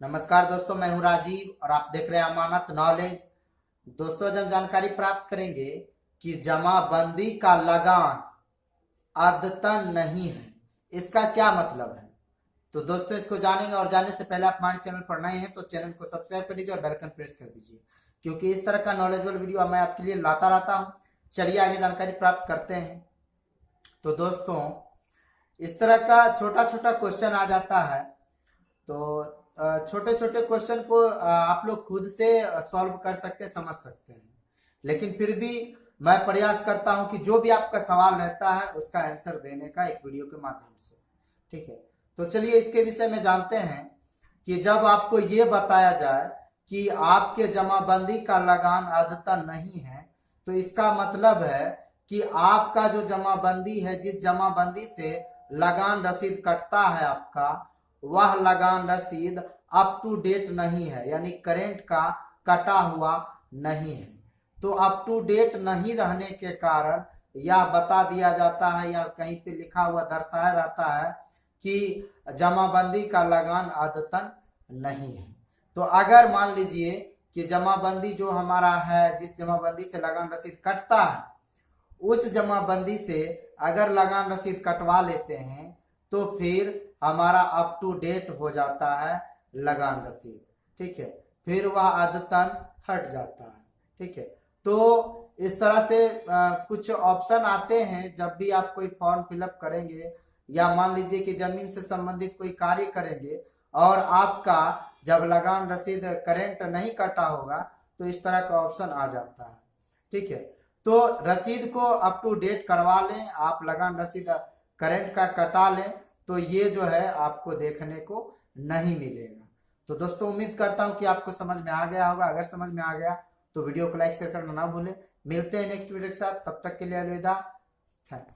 नमस्कार दोस्तों, मैं हूं राजीव और आप देख रहे हैं अमानत नॉलेज। दोस्तों, आज हम जानकारी प्राप्त करेंगे कि जमाबंदी का लगान अद्यतन नहीं है, इसका क्या मतलब है। तो दोस्तों, इसको जानेंगे और जानने से पहले आप हमारे चैनल पर नए हैं तो चैनल को सब्सक्राइब कर दीजिए और बेल आइकन प्रेस कर दीजिए, क्योंकि इस तरह का नॉलेजेबल वीडियो मैं आपके लिए लाता रहता हूं। चलिए आगे जानकारी प्राप्त करते हैं। तो दोस्तों, इस तरह का छोटा छोटा क्वेश्चन आ जाता है, तो छोटे छोटे क्वेश्चन को आप लोग खुद से सॉल्व कर सकते हैं, समझ सकते हैं, लेकिन फिर भी मैं प्रयास करता हूं कि जो भी आपका सवाल रहता है उसका आंसर देने का एक वीडियो के माध्यम से। ठीक है, तो चलिए इसके विषय में जानते हैं कि जब आपको ये बताया जाए कि आपके जमाबंदी का लगान अद्यतन नहीं है, तो इसका मतलब है कि आपका जो जमाबंदी है, जिस जमाबंदी से लगान रसीद कटता है आपका, वह लगान रसीद अप टू डेट नहीं है, यानी करेंट का कटा हुआ नहीं है। तो अप टू डेट नहीं रहने के कारण यह बता दिया जाता है या कहीं पे लिखा हुआ दर्शाया रहता है कि जमाबंदी का लगान अद्यतन नहीं है। तो अगर मान लीजिए कि जमाबंदी जो हमारा है, जिस जमाबंदी से लगान रसीद कटता है, उस जमाबंदी से अगर लगान रसीद कटवा लेते हैं तो फिर हमारा अप टू डेट हो जाता है लगान रसीद। ठीक है, फिर वह अद्यतन हट जाता है। ठीक है, तो इस तरह से कुछ ऑप्शन आते हैं जब भी आप कोई फॉर्म फिलअप करेंगे या मान लीजिए कि जमीन से संबंधित कोई कार्य करेंगे और आपका जब लगान रसीद करेंट नहीं कटा होगा तो इस तरह का ऑप्शन आ जाता है। ठीक है, तो रसीद को अप टू डेट करवा लें आप, लगान रसीद करेंट का कटा लें, तो ये जो है आपको देखने को नहीं मिलेगा। तो दोस्तों, उम्मीद करता हूं कि आपको समझ में आ गया होगा। अगर समझ में आ गया तो वीडियो को लाइक शेयर करना ना भूलें। मिलते हैं नेक्स्ट वीडियो के साथ, तब तक के लिए अलविदा। थैंक्स।